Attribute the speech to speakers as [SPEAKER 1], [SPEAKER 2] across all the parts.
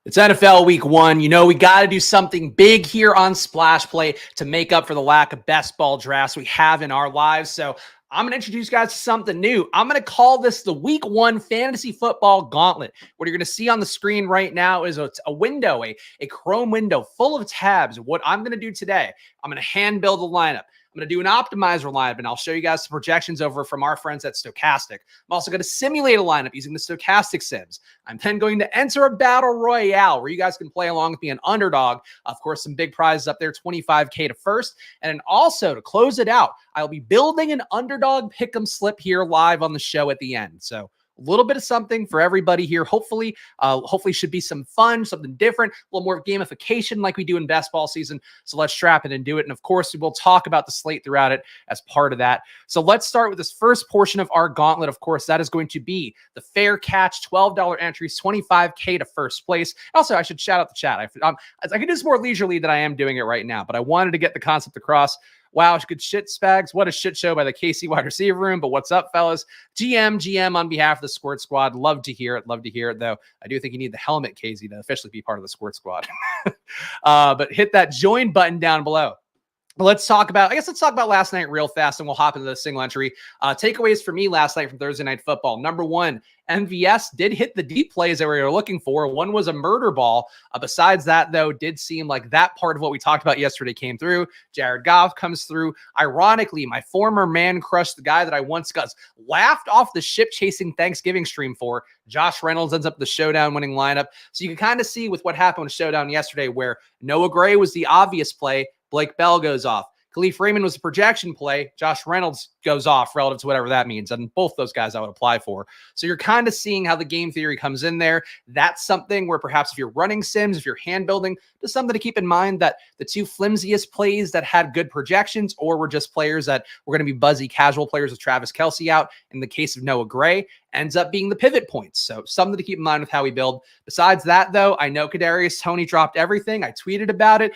[SPEAKER 1] It's NFL week 1. You know, we got to do something big here on Splash Play to make up for the lack of best ball drafts we have in our lives. So I'm going to introduce you guys to something new. I'm going to call this the week 1 fantasy football gauntlet. What you're going to see on the screen right now is a window, a Chrome window full of tabs. What I'm going to do today, I'm going to hand build a lineup. I'm going to do an optimizer lineup, and I'll show you guys some projections over from our friends at Stochastic. I'm also going to simulate a lineup using the Stochastic Sims. I'm then going to enter a battle royale where you guys can play along with me, an underdog. Of course, some big prizes up there, $25K to first. And then also to close it out, I'll be building an underdog pick'em slip here live on the show at the end. So a little bit of something for everybody here. Hopefully should be some fun, something different, a little more gamification like we do in best ball season. So let's strap it and do it. And of course, we will talk about the slate throughout it as part of that. So let's start with this first portion of our gauntlet. Of course, that is going to be the fair catch, $12 entries, $25K to first place. Also, I should shout out the chat. I can do this more leisurely than I am doing it right now, but I wanted to get the concept across. Wow, good shit, Spags. What a shit show by the KC wide receiver room. But what's up, fellas? GM on behalf of the Squirt Squad. Love to hear it. Love to hear it, though. I do think you need the helmet, KZ, to officially be part of the Squirt Squad. But hit that join button down below. Let's talk about last night real fast, and we'll hop into the single entry. Takeaways for me last night from Thursday Night Football. Number 1, MVS did hit the deep plays that we were looking for. One was a murder ball. Besides that, though, did seem like that part of what we talked about yesterday came through. Jared Goff comes through. Ironically, my former man crush, the guy that I once got laughed off the ship-chasing Thanksgiving stream for, Josh Reynolds ends up the showdown winning lineup. So you can kind of see with what happened with showdown yesterday where Noah Gray was the obvious play. Blake Bell goes off. Khalif Raymond was a projection play. Josh Reynolds goes off relative to whatever that means. And both those guys I would apply for. So you're kind of seeing how the game theory comes in there. That's something where perhaps if you're running sims, if you're hand building, just something to keep in mind that the two flimsiest plays that had good projections or were just players that were going to be buzzy casual players with Travis Kelce out. In the case of Noah Gray, ends up being the pivot points. So something to keep in mind with how we build. Besides that, though, I know Kadarius Toney dropped everything. I tweeted about it.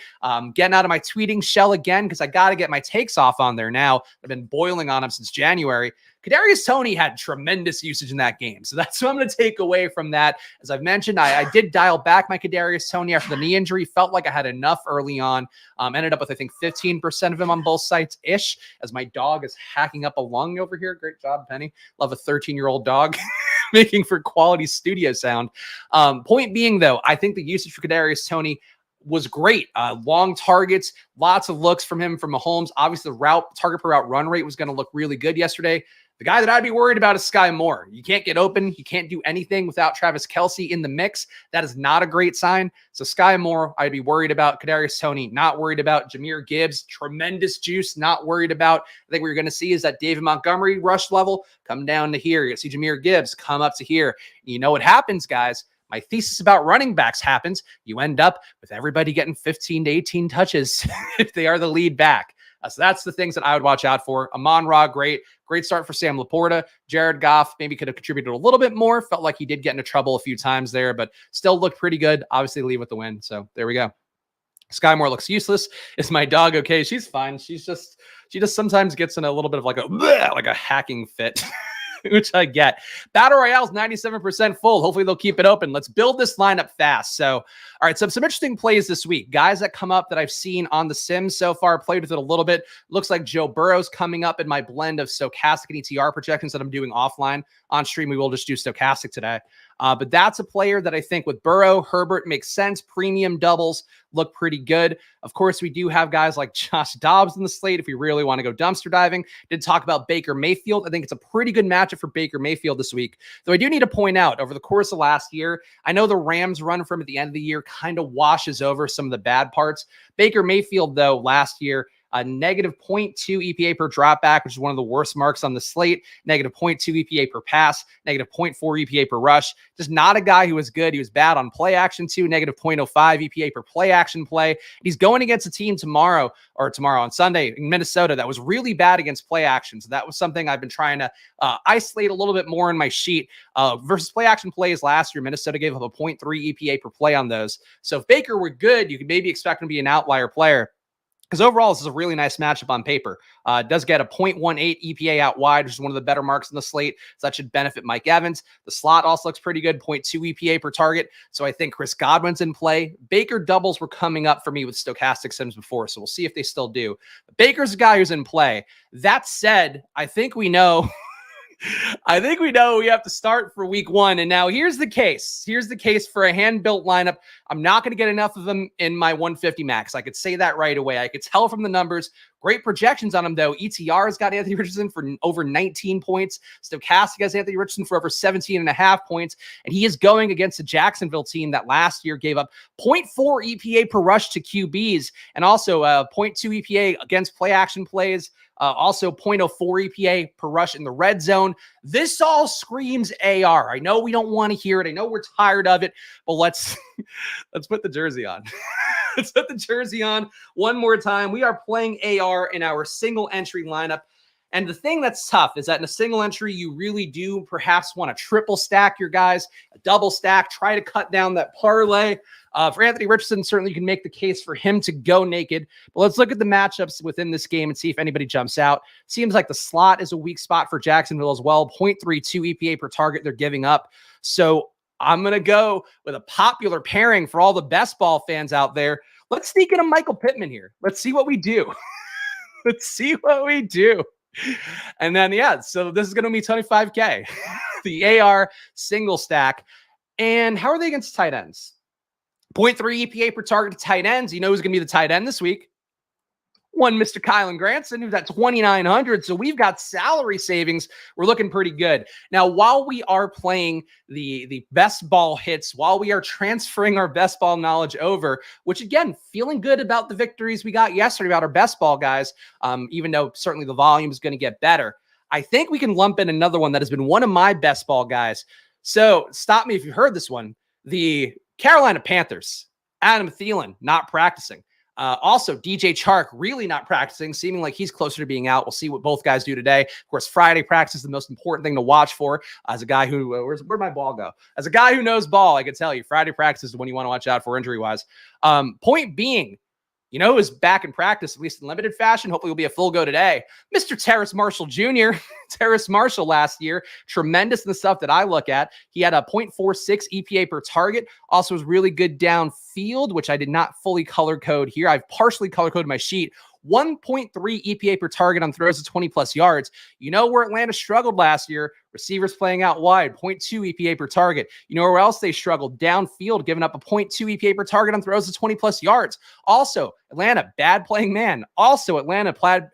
[SPEAKER 1] Getting out of my tweeting shell again because I got to get my takes off on there now. I've been boiling on him since January. Kadarius Toney had tremendous usage in that game. So that's what I'm going to take away from that. As I've mentioned, I did dial back my Kadarius Toney after the knee injury. Felt like I had enough early on. Ended up with, I think, 15% of him on both sites-ish as my dog is hacking up a lung over here. Great job, Penny. Love a 13-year-old dog making for quality studio sound. Point being, though, I think the usage for Kadarius Toney was great. Long targets, lots of looks from him from Mahomes. Obviously, the target per route run rate was going to look really good yesterday. The guy that I'd be worried about is Sky Moore. You can't get open. You can't do anything without Travis Kelce in the mix. That is not a great sign. So Sky Moore, I'd be worried about. Kadarius Toney, not worried about. Jahmyr Gibbs, tremendous juice, not worried about. I think what you're going to see is that David Montgomery rush level come down to here. You're going to see Jahmyr Gibbs come up to here. You know what happens, guys. My thesis about running backs happens. You end up with everybody getting 15 to 18 touches if they are the lead back. So that's the things that I would watch out for. Amon-Ra, great start for Sam Laporta. Jared Goff maybe could have contributed a little bit more. Felt like he did get into trouble a few times there, but still looked pretty good. Obviously, leave with the win. So there we go. Sky Moore looks useless. Is my dog okay? She's fine. She just sometimes gets in a little bit of like a hacking fit. Which I get. Battle Royale is 97% full. Hopefully they'll keep it open. Let's build this lineup fast. So, all right, some interesting plays this week. Guys that come up that I've seen on the Sims so far, played with it a little bit. Looks like Joe Burrow's coming up in my blend of stochastic and ETR projections that I'm doing offline. On stream, we will just do stochastic today. But that's a player that I think with Burrow, Herbert makes sense. Premium doubles look pretty good. Of course, we do have guys like Josh Dobbs in the slate if we really want to go dumpster diving. Did talk about Baker Mayfield. I think it's a pretty good matchup for Baker Mayfield this week. Though I do need to point out, over the course of last year, I know the Rams run from at the end of the year kind of washes over some of the bad parts. Baker Mayfield, though, last year, a negative 0.2 EPA per dropback, which is one of the worst marks on the slate, negative 0.2 EPA per pass, negative 0.4 EPA per rush. Just not a guy who was good. He was bad on play action too, negative 0.05 EPA per play action play. He's going against a team tomorrow on Sunday in Minnesota that was really bad against play action. So that was something I've been trying to isolate a little bit more in my sheet. Versus play action plays last year, Minnesota gave up a 0.3 EPA per play on those. So if Baker were good, you could maybe expect him to be an outlier player. because overall, this is a really nice matchup on paper. It does get a 0.18 EPA out wide, which is one of the better marks in the slate. So that should benefit Mike Evans. The slot also looks pretty good, 0.2 EPA per target. So I think Chris Godwin's in play. Baker doubles were coming up for me with stochastic sims before, so we'll see if they still do. But Baker's a guy who's in play. That said, I think we know we have to start for week 1. And now here's the case. Here's the case for a hand-built lineup. I'm not going to get enough of them in my 150 max. I could say that right away. I could tell from the numbers. Great projections on him, though. ETR has got Anthony Richardson for over 19 points. Stochastic has Anthony Richardson for over 17.5 points. And he is going against a Jacksonville team that last year gave up 0.4 EPA per rush to QBs and also 0.2 EPA against play action plays. Also 0.04 EPA per rush in the red zone. This all screams AR. I know we don't want to hear it. I know we're tired of it, but let's put the jersey on. Let's put the jersey on one more time. We are playing AR in our single entry lineup. And the thing that's tough is that in a single entry, you really do perhaps want to triple stack your guys, a double stack, try to cut down that parlay. For Anthony Richardson, certainly you can make the case for him to go naked. But let's look at the matchups within this game and see if anybody jumps out. Seems like the slot is a weak spot for Jacksonville as well. 0.32 EPA per target they're giving up. So I'm going to go with a popular pairing for all the best ball fans out there. Let's sneak in a Michael Pittman here. Let's see what we do. Let's see what we do. And then, so this is going to be 25K. The AR single stack. And how are they against tight ends? 0.3 EPA per target to tight ends. You know who's going to be the tight end this week? One Mr. Kylan Granson, who's at 2,900. So we've got salary savings. We're looking pretty good. Now, while we are playing the best ball hits, while we are transferring our best ball knowledge over, which again, feeling good about the victories we got yesterday about our best ball guys, even though certainly the volume is going to get better, I think we can lump in another one that has been one of my best ball guys. So stop me if you've heard this one. The Carolina Panthers, Adam Thielen, not practicing. Also, DJ Chark really not practicing, seeming like he's closer to being out. We'll see what both guys do today. Of course, Friday practice is the most important thing to watch for. As a guy who, where'd my ball go? As a guy who knows ball, I can tell you Friday practice is the one you want to watch out for injury-wise. Point being, you know, is back in practice, at least in limited fashion. Hopefully he'll be a full go today. Mr. Terrace Marshall Jr., Terrace Marshall last year, tremendous in the stuff that I look at. He had a 0.46 EPA per target. Also was really good downfield, which I did not fully color code here. I've partially color coded my sheet. 1.3 EPA per target on throws to 20 plus yards. You know where Atlanta struggled last year? Receivers playing out wide, 0.2 EPA per target. You know where else they struggled? Downfield, giving up a 0.2 EPA per target on throws to 20 plus yards. Also, Atlanta, bad playing man. Also, Atlanta,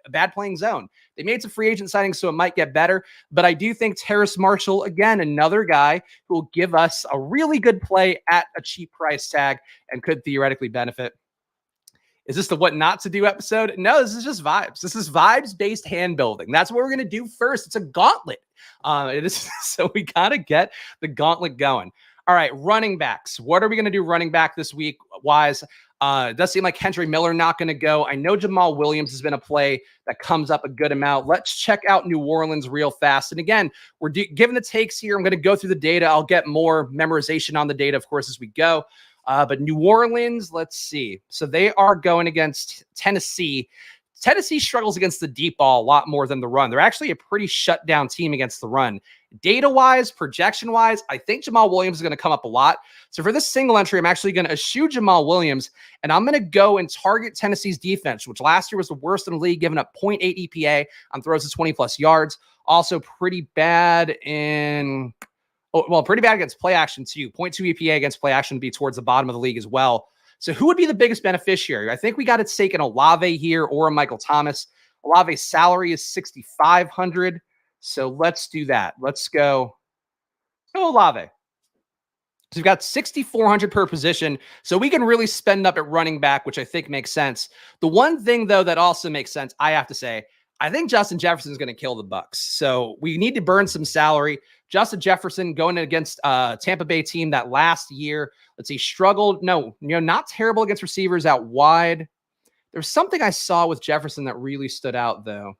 [SPEAKER 1] bad playing zone. They made some free agent signings, so it might get better. But I do think Terrace Marshall, again, another guy who will give us a really good play at a cheap price tag and could theoretically benefit. Is this the what not to do episode? No, this is just vibes. This is vibes-based hand building. That's what we're going to do first. It's a gauntlet. It is so we got to get the gauntlet going. All right, running backs. What are we going to do running back this week wise? It does seem like Henry Miller not going to go. I know Jamal Williams has been a play that comes up a good amount. Let's check out New Orleans real fast. And again, we're giving the takes here. I'm going to go through the data. I'll get more memorization on the data, of course, as we go. But New Orleans, let's see. So they are going against Tennessee. Tennessee struggles against the deep ball a lot more than the run. They're actually a pretty shut down team against the run. Data-wise, projection-wise, I think Jamal Williams is going to come up a lot. So for this single entry, I'm actually going to eschew Jamal Williams, and I'm going to go and target Tennessee's defense, which last year was the worst in the league, giving up 0.8 EPA on throws to 20-plus yards. Also pretty bad in... pretty bad against play action too. 0.2 EPA against play action would be towards the bottom of the league as well. So who would be the biggest beneficiary? I think we got to take an Olave here or a Michael Thomas. Olave's salary is $6,500. So let's do that. Let's go Olave. So we've got $6,400 per position. So we can really spend up at running back, which I think makes sense. The one thing, though, that also makes sense, I have to say, I think Justin Jefferson is going to kill the Bucks. So we need to burn some salary. Justin Jefferson going against a Tampa Bay team that last year, let's see, struggled. No, not terrible against receivers out wide. There's something I saw with Jefferson that really stood out, though.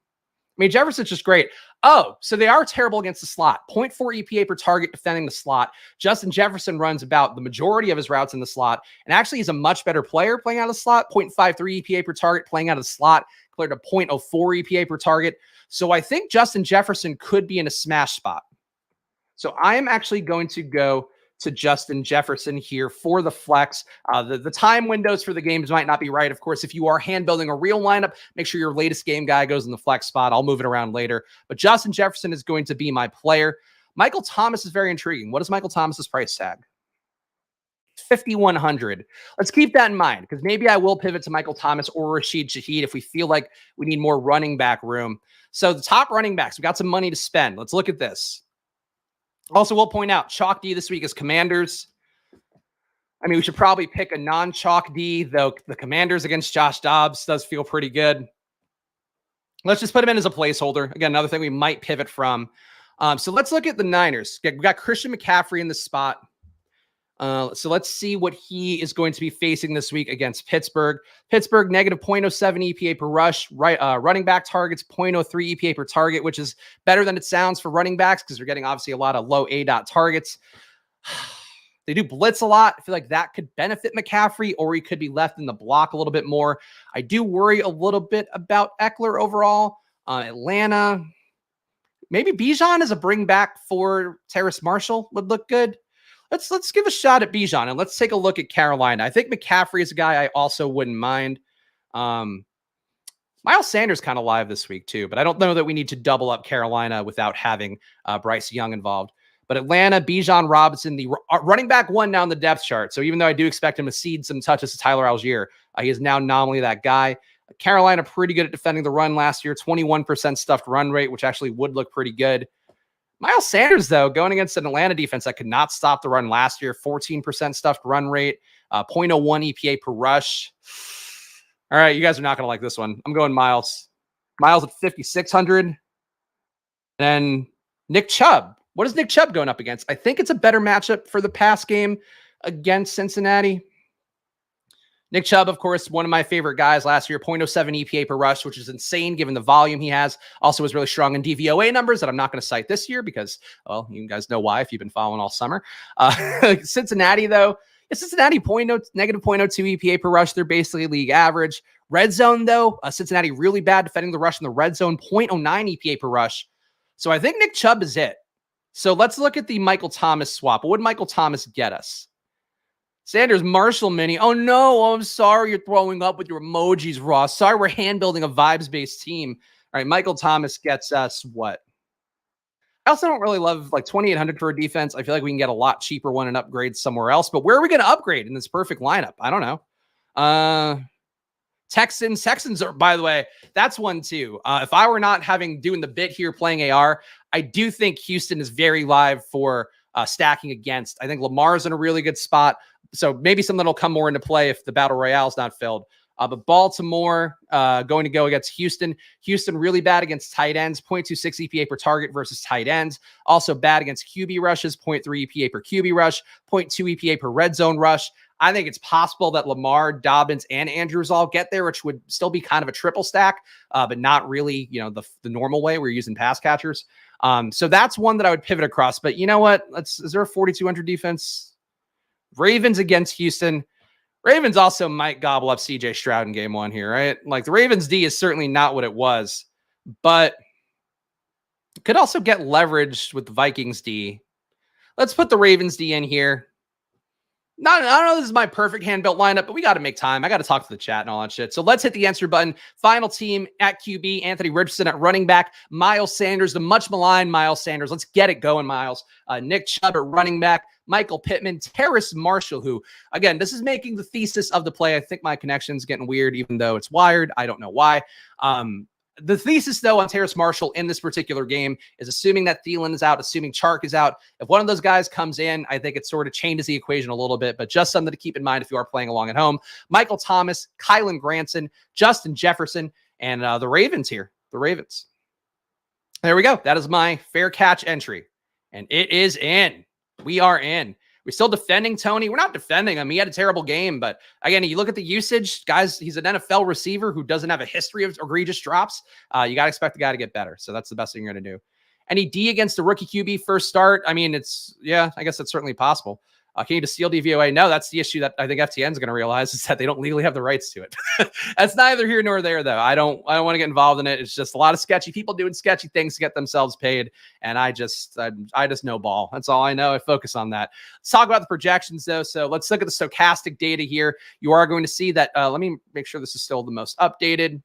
[SPEAKER 1] mean, Jefferson's just great. Oh, so they are terrible against the slot. 0.4 EPA per target defending the slot. Justin Jefferson runs about the majority of his routes in the slot, and actually he's a much better player playing out of the slot. 0.53 EPA per target playing out of the slot compared to 0.04 EPA per target. So I think Justin Jefferson could be in a smash spot. So I am actually going to go to Justin Jefferson here for the flex. The time windows for the games might not be right. Of course, if you are hand building a real lineup, make sure your latest game guy goes in the flex spot. I'll move it around later. But Justin Jefferson is going to be my player. Michael Thomas is very intriguing. What is Michael Thomas's price tag? 5,100. Let's keep that in mind because maybe I will pivot to Michael Thomas or Rashid Shaheed if we feel like we need more running back room. So the top running backs, we got some money to spend. Let's look at this. Also, we'll point out chalk D this week is Commanders. I mean, we should probably pick a non-chalk D, though the Commanders against Josh Dobbs does feel pretty good. Let's just put him in as a placeholder. Again, another thing we might pivot from. So let's look at the Niners. We got Christian McCaffrey in the spot. So let's see what he is going to be facing this week against Pittsburgh. Pittsburgh, negative 0.07 EPA per rush. Running back targets, 0.03 EPA per target, which is better than it sounds for running backs because they're getting obviously a lot of low A-dot targets. They do blitz a lot. I feel like that could benefit McCaffrey, or he could be left in the block a little bit more. I do worry a little bit about Eckler overall. Atlanta, maybe Bijan as a bring back for Terrace Marshall would look good. Let's give a shot at Bijan and let's take a look at Carolina. I think McCaffrey is a guy I also wouldn't mind. Miles Sanders kind of live this week too, but I don't know that we need to double up Carolina without having Bryce Young involved. But Atlanta, Bijan Robinson, the running back one now in the depth chart. So even though I do expect him to cede some touches to Tyler Algier, he is now nominally that guy. Carolina pretty good at defending the run last year, 21% stuffed run rate, which actually would look pretty good. Miles Sanders, though, going against an Atlanta defense that could not stop the run last year, 14% stuffed run rate, 0.01 EPA per rush. All right, you guys are not going to like this one. I'm going Miles. Miles at 5,600. And Nick Chubb. What is Nick Chubb going up against? I think it's a better matchup for the pass game against Cincinnati. Nick Chubb, of course, one of my favorite guys last year, 0.07 EPA per rush, which is insane given the volume he has. Also was really strong in DVOA numbers that I'm not going to cite this year because, well, you guys know why if you've been following all summer. Cincinnati, though, Cincinnati negative 0.02 EPA per rush. They're basically league average. Red zone, though, Cincinnati really bad defending the rush in the red zone, 0.09 EPA per rush. So I think Nick Chubb is it. So let's look at the Michael Thomas swap. What would Michael Thomas get us? Sanders, Marshall mini. Oh, no. Oh, I'm sorry you're throwing up with your emojis, Ross. Sorry we're hand building a vibes-based team. All right, Michael Thomas gets us what? I also don't really love like 2,800 for a defense. I feel like we can get a lot cheaper one and upgrade somewhere else. But where are we going to upgrade in this perfect lineup? I don't know. Texans are, by the way, that's one too. If I were not doing the bit here playing AR, I do think Houston is very live for stacking against. I think Lamar's in a really good spot. So maybe something will come more into play if the Battle Royale is not filled. But Baltimore going to go against Houston. Houston really bad against tight ends, 0.26 EPA per target versus tight ends. Also bad against QB rushes, 0.3 EPA per QB rush, 0.2 EPA per red zone rush. I think it's possible that Lamar, Dobbins, and Andrews all get there, which would still be kind of a triple stack, but not really, the normal way we're using pass catchers. So that's one that I would pivot across. But you know what? Is there a 4,200 defense? Ravens against Houston. Ravens also might gobble up CJ Stroud in game one here, right? Like the Ravens D is certainly not what it was, but could also get leveraged with the Vikings D. Let's put the Ravens D in here. I don't know, this is my perfect hand-built lineup, but we got to make time. I got to talk to the chat and all that shit. So let's hit the answer button. Final team at QB, Anthony Richardson at running back, Miles Sanders, the much maligned Miles Sanders. Let's get it going, Miles. Nick Chubb at running back, Michael Pittman, Terrace Marshall, who, again, this is making the thesis of the play. I think my connection's getting weird, even though it's wired. I don't know why. The thesis, though, on Terrace Marshall in this particular game is assuming that Thielen is out, assuming Chark is out. If one of those guys comes in, I think it sort of changes the equation a little bit, but just something to keep in mind if you are playing along at home. Michael Thomas, Kylan Granson, Justin Jefferson, and the Ravens here. The Ravens. There we go. That is my fair catch entry, and it is in. We are in. We're still defending Tony. We're not defending him. He had a terrible game. But again, you look at the usage, guys, he's an NFL receiver who doesn't have a history of egregious drops. You got to expect the guy to get better. So that's the best thing you're going to do. Any D against a rookie QB first start? I mean, I guess that's certainly possible. Can you just steal DVOA? No, that's the issue that I think FTN is going to realize, is that they don't legally have the rights to it. That's neither here nor there, though. I don't want to get involved in it. It's just a lot of sketchy people doing sketchy things to get themselves paid. And I just know ball. That's all I know. I focus on that. Let's talk about the projections, though. So let's look at the stochastic data here. You are going to see that. Let me make sure this is still the most updated.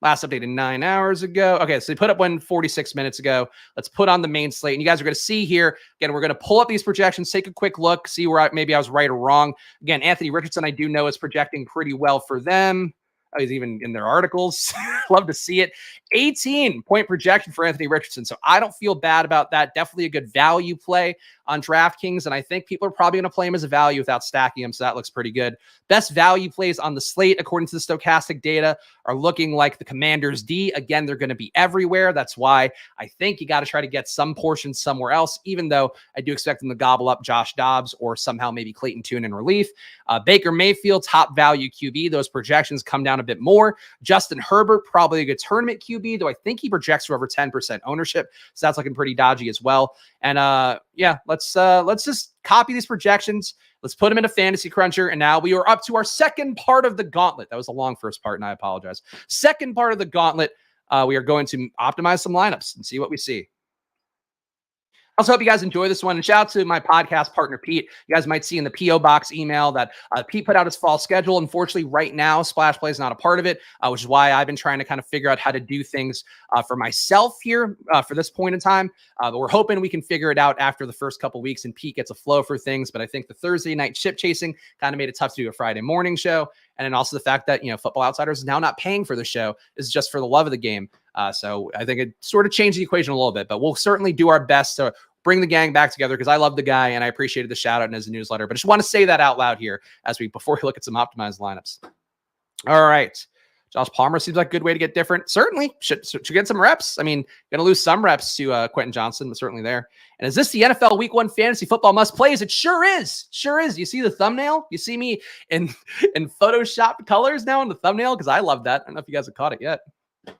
[SPEAKER 1] Last updated 9 hours ago. Okay, so they put up one 46 minutes ago. Let's put on the main slate. And you guys are going to see here, again, we're going to pull up these projections, take a quick look, see where maybe I was right or wrong. Again, Anthony Richardson, I do know, is projecting pretty well for them. Oh, he's even in their articles. Love to see it. 18-point projection for Anthony Richardson. So I don't feel bad about that. Definitely a good value play on DraftKings. And I think people are probably going to play him as a value without stacking him. So that looks pretty good. Best value plays on the slate, according to the stochastic data, are looking like the Commanders D. Again, they're going to be everywhere. That's why I think you got to try to get some portion somewhere else, even though I do expect them to gobble up Josh Dobbs or somehow maybe Clayton Tune in relief. Baker Mayfield, top value QB. Those projections come down a bit more. Justin Herbert, probably a good tournament QB, though I think he projects for over 10% ownership. So that's looking pretty dodgy as well. And let's just copy these projections. Let's put them in a fantasy cruncher. And now we are up to our second part of the gauntlet. That was a long first part, and I apologize. Second part of the gauntlet, we are going to optimize some lineups and see what we see. I also hope you guys enjoy this one. And shout out to my podcast partner, Pete. You guys might see in the P.O. Box email that Pete put out his fall schedule. Unfortunately, right now, Splash Play is not a part of it, which is why I've been trying to kind of figure out how to do things for myself here for this point in time. But we're hoping we can figure it out after the first couple weeks and Pete gets a flow for things. But I think the Thursday night ship chasing kind of made it tough to do a Friday morning show. And then also the fact that, Football Outsiders is now not paying for the show. Is just for the love of the game. So I think it sort of changed the equation a little bit, but we'll certainly do our best to bring the gang back together because I love the guy and I appreciated the shout out in his newsletter. But I just want to say that out loud here before we look at some optimized lineups. All right. Josh Palmer seems like a good way to get different. Certainly should get some reps. I mean, going to lose some reps to Quentin Johnson, but certainly there. And is this the NFL Week 1 fantasy football must plays? It sure is. Sure is. You see the thumbnail? You see me in Photoshop colors now in the thumbnail? Because I love that. I don't know if you guys have caught it yet. All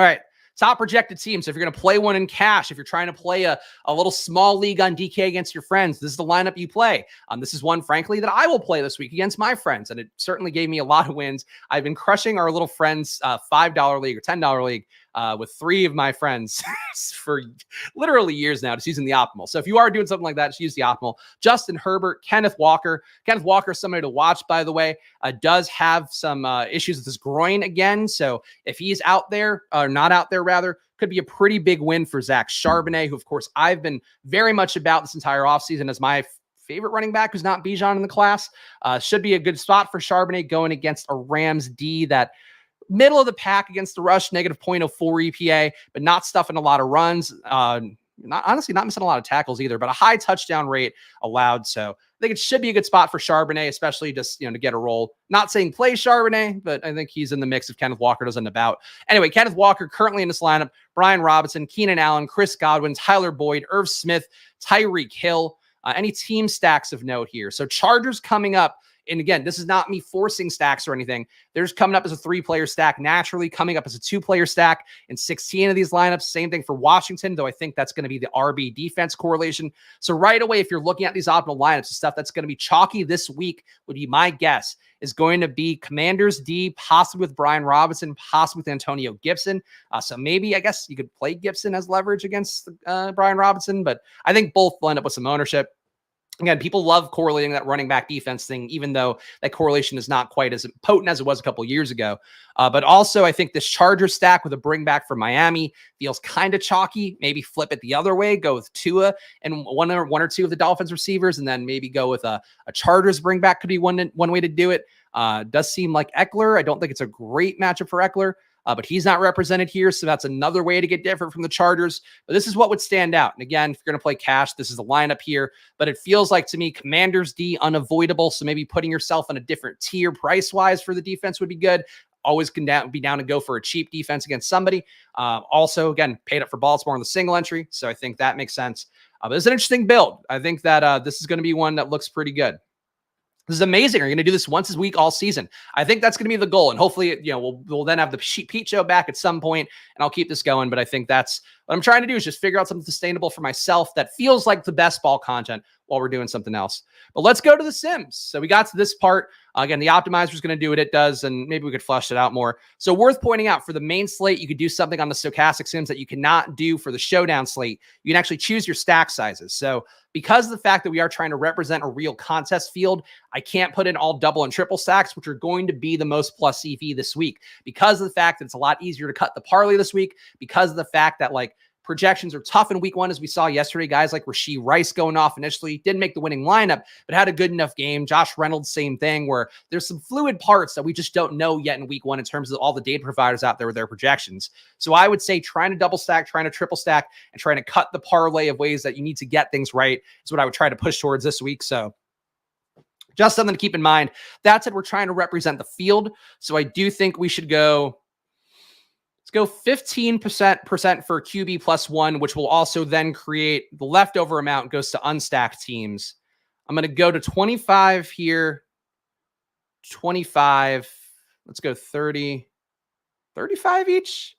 [SPEAKER 1] right. Top projected teams. If you're going to play one in cash, if you're trying to play a little small league on DK against your friends, this is the lineup you play. This is one, frankly, that I will play this week against my friends. And it certainly gave me a lot of wins. I've been crushing our little friends' $5 league or $10 league with 3 of my friends for literally years now, just using the optimal. So if you are doing something like that, just use the optimal. Justin Herbert, Kenneth Walker. Kenneth Walker is somebody to watch, by the way, does have some issues with his groin again. So if he's out there, or not out there rather, could be a pretty big win for Zach Charbonnet, who of course I've been very much about this entire offseason as my favorite running back who's not Bijan in the class. Should be a good spot for Charbonnet going against a Rams D that middle of the pack against the rush, negative 0.04 EPA, but not stuffing a lot of runs. Not missing a lot of tackles either, but a high touchdown rate allowed. So I think it should be a good spot for Charbonnet, especially just, to get a roll. Not saying play Charbonnet, but I think he's in the mix if Kenneth Walker doesn't about. Anyway, Kenneth Walker currently in this lineup, Brian Robinson, Keenan Allen, Chris Godwin, Tyler Boyd, Irv Smith, Tyreek Hill. Any team stacks of note here. So Chargers coming up. And again, this is not me forcing stacks or anything. They're just coming up as a 3-player stack, naturally coming up as a 2-player stack in 16 of these lineups. Same thing for Washington, though I think that's going to be the RB defense correlation. So right away, if you're looking at these optimal lineups, the stuff that's going to be chalky this week would be my guess is going to be Commanders D, possibly with Brian Robinson, possibly with Antonio Gibson. So maybe, I guess you could play Gibson as leverage against Brian Robinson, but I think both will end up with some ownership. Again, people love correlating that running back defense thing, even though that correlation is not quite as potent as it was a couple of years ago. But also, I think this Charger stack with a bring back from Miami feels kind of chalky. Maybe flip it the other way, go with Tua and one or two of the Dolphins receivers, and then maybe go with a Chargers bring back could be one way to do it. Does seem like Eckler. I don't think it's a great matchup for Eckler. But he's not represented here, so that's another way to get different from the Chargers. But this is what would stand out. And again, if you're going to play cash, this is the lineup here. But it feels like to me, Commanders D unavoidable. So maybe putting yourself in a different tier price-wise for the defense would be good. Always can be down to go for a cheap defense against somebody. Also, again, paid up for Baltimore on the single entry. So I think that makes sense. But it's an interesting build. I think that this is going to be one that looks pretty good. This is amazing. Are you going to do this once a week all season? I think that's going to be the goal. And hopefully, we'll then have the Pete Show back at some point, and I'll keep this going. But I think that's what I'm trying to do, is just figure out something sustainable for myself that feels like the best ball content while we're doing something else. But let's go to the Sims. So we got to this part. Again, the optimizer is going to do what it does, and maybe we could flesh it out more. So worth pointing out, for the main slate, you could do something on the stochastic Sims that you cannot do for the showdown slate. You can actually choose your stack sizes. So because of the fact that we are trying to represent a real contest field, I can't put in all double and triple stacks, which are going to be the most plus EV this week, because of the fact that it's a lot easier to cut the parlay this week, because of the fact that projections are tough in week one, as we saw yesterday. Guys like Rashee Rice going off initially, didn't make the winning lineup, but had a good enough game. Josh Reynolds, same thing, where there's some fluid parts that we just don't know yet in week one in terms of all the data providers out there with their projections. So I would say trying to double stack, trying to triple stack, and trying to cut the parlay of ways that you need to get things right is what I would try to push towards this week. So just something to keep in mind. That said, we're trying to represent the field. So I do think we should go 15% for QB +1, which will also then create the leftover amount goes to unstacked teams. I'm going to go to 25 here. 25. Let's go 30, 35 each.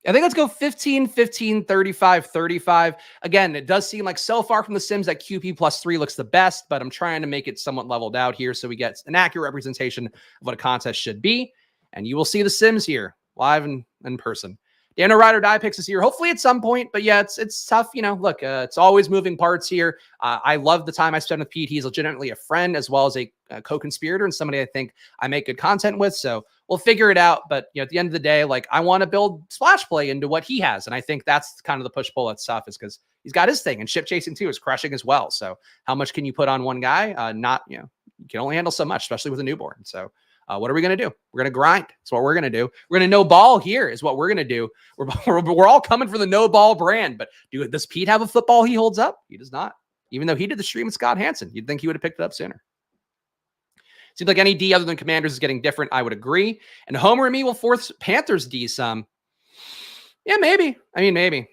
[SPEAKER 1] I think let's go 15, 15, 35, 35. Again, it does seem like so far from the Sims that QP +3 looks the best, but I'm trying to make it somewhat leveled out here so we get an accurate representation of what a contest should be. And you will see the Sims here live in person. Dano Ride or Die picks us here, hopefully at some point. But yeah, it's tough. Look, it's always moving parts here. I love the time I spend with Pete. He's legitimately a friend as well as a co-conspirator and somebody I think I make good content with. So we'll figure it out. But at the end of the day, I want to build splash play into what he has. And I think that's kind of the push-pull that's tough, is because he's got his thing, and ship chasing too is crushing as well. So how much can you put on one guy? You can only handle so much, especially with a newborn. So what are we going to do? We're going to grind. That's what we're going to do. We're going to no ball here is what we're going to do. We're all coming for the no ball brand. But does Pete have a football he holds up? He does not. Even though he did the stream with Scott Hansen, you'd think he would have picked it up sooner. Seems like any D other than Commanders is getting different. I would agree. And Homer and me will force Panthers D some. Yeah, maybe. Maybe.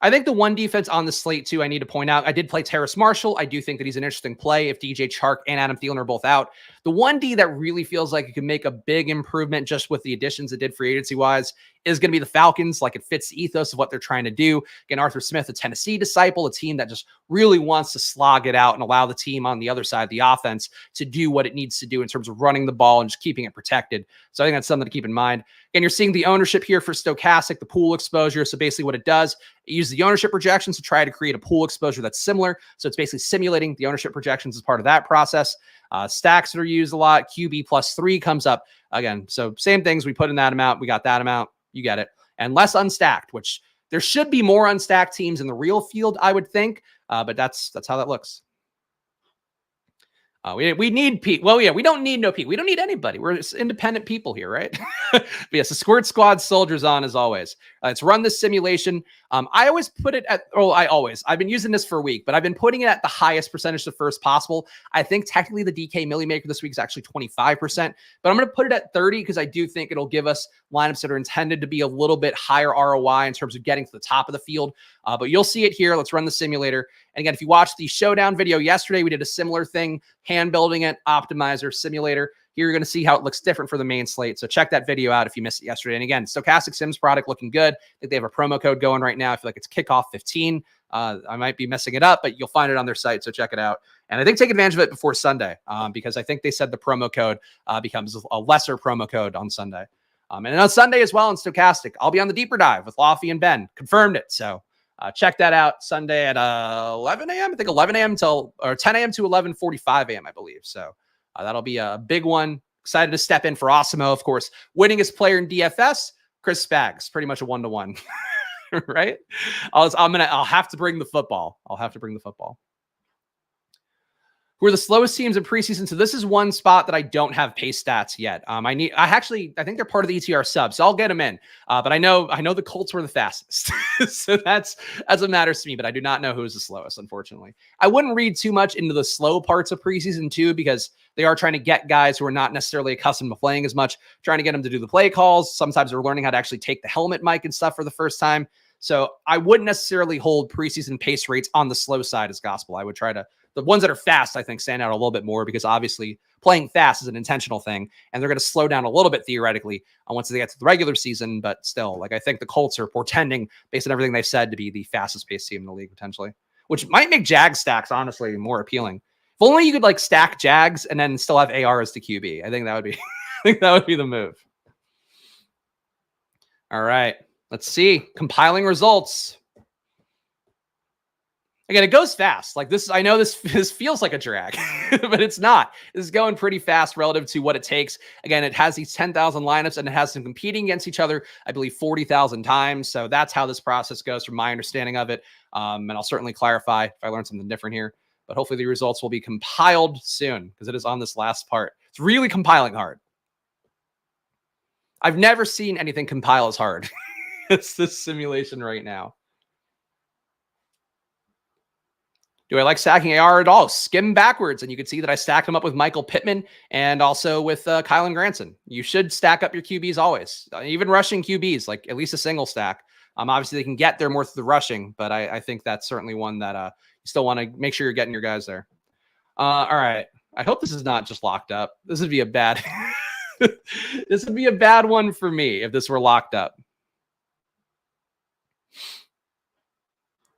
[SPEAKER 1] I think the one defense on the slate, too, I need to point out, I did play Terrace Marshall. I do think that he's an interesting play if DJ Chark and Adam Thielen are both out. The one D that really feels like it could make a big improvement just with the additions it did free agency-wise is going to be the Falcons. It fits the ethos of what they're trying to do. Again, Arthur Smith, a Tennessee disciple, a team that just really wants to slog it out and allow the team on the other side of the offense to do what it needs to do in terms of running the ball and just keeping it protected. So I think that's something to keep in mind. Again, you're seeing the ownership here for Stochastic, the pool exposure. So basically what it does, it uses the ownership projections to try to create a pool exposure that's similar. So it's basically simulating the ownership projections as part of that process. Stacks that are used a lot. QB +3 comes up again. So same things. We put in that amount. We got that amount. You get it. And less unstacked, which there should be more unstacked teams in the real field, I would think. But that's how that looks. We need Pete. Well, yeah, we don't need no Pete. We don't need anybody. We're just independent people here, right? But yes, the Squirt Squad soldiers on as always. Let's run this simulation. I always put it at, I've been using this for a week, but I've been putting it at the highest percentage to first possible. I think technically the DK Millie Maker this week is actually 25%, but I'm going to put it at 30 because I do think it'll give us lineups that are intended to be a little bit higher ROI in terms of getting to the top of the field. But you'll see it here. Let's run the simulator. And again, if you watched the showdown video yesterday, we did a similar thing, hand building it, optimizer, simulator. Here you're going to see how it looks different for the main slate. So check that video out if you missed it yesterday. And again, Stochastic Sims product looking good. I think they have a promo code going right now. I feel like it's kickoff 15. I might be messing it up, but you'll find it on their site. So check it out. And I think take advantage of it before Sunday because I think they said the promo code becomes a lesser promo code on Sunday. And then on Sunday as well in Stochastic, I'll be on the deeper dive with Lofty and Ben. Confirmed it. So check that out Sunday at 11 a.m. I think 11 a.m. or 10 a.m. to 11:45 a.m. I believe. So that'll be a big one. Excited to step in for Osimo, of course. Winningest player in DFS, Chris Spags. Pretty much a 1-to-1, right? I'll have to bring the football. Who are the slowest teams in preseason? So this is one spot that I don't have pace stats yet. I think they're part of the ETR sub, so I'll get them in. But I know the Colts were the fastest. So that's what matters to me, but I do not know who's the slowest, unfortunately. I wouldn't read too much into the slow parts of preseason too, because they are trying to get guys who are not necessarily accustomed to playing as much, trying to get them to do the play calls. Sometimes they're learning how to actually take the helmet mic and stuff for the first time. So I wouldn't necessarily hold preseason pace rates on the slow side as gospel. I would try to, the ones that are fast, I think, stand out a little bit more because obviously playing fast is an intentional thing, and they're going to slow down a little bit theoretically once they get to the regular season. But still, like, I think the Colts are portending, based on everything they've said, to be the fastest paced team in the league potentially, which might make Jags stacks honestly more appealing. If only you could like stack Jags and then still have AR as the QB. I think that would be, I think that would be the move. All right, let's see. Compiling results. Again, it goes fast. Like this, I know this feels like a drag, but it's not. This is going pretty fast relative to what it takes. Again, it has these 10,000 lineups and it has them competing against each other, I believe 40,000 times. So that's how this process goes from my understanding of it. And I'll certainly clarify if I learn something different here, but hopefully the results will be compiled soon because it is on this last part. It's really compiling hard. I've never seen anything compile as hard. It's this simulation right now. Do I like stacking AR at all? Skim backwards, and you can see that I stacked them up with Michael Pittman and also with Kylan Granson. You should stack up your QBs always, even rushing QBs, like at least a single stack. Obviously, they can get there more through the rushing, but I think that's certainly one that you still want to make sure you're getting your guys there. All right. I hope this is not just locked up. This would be a bad this would be a bad one for me if this were locked up.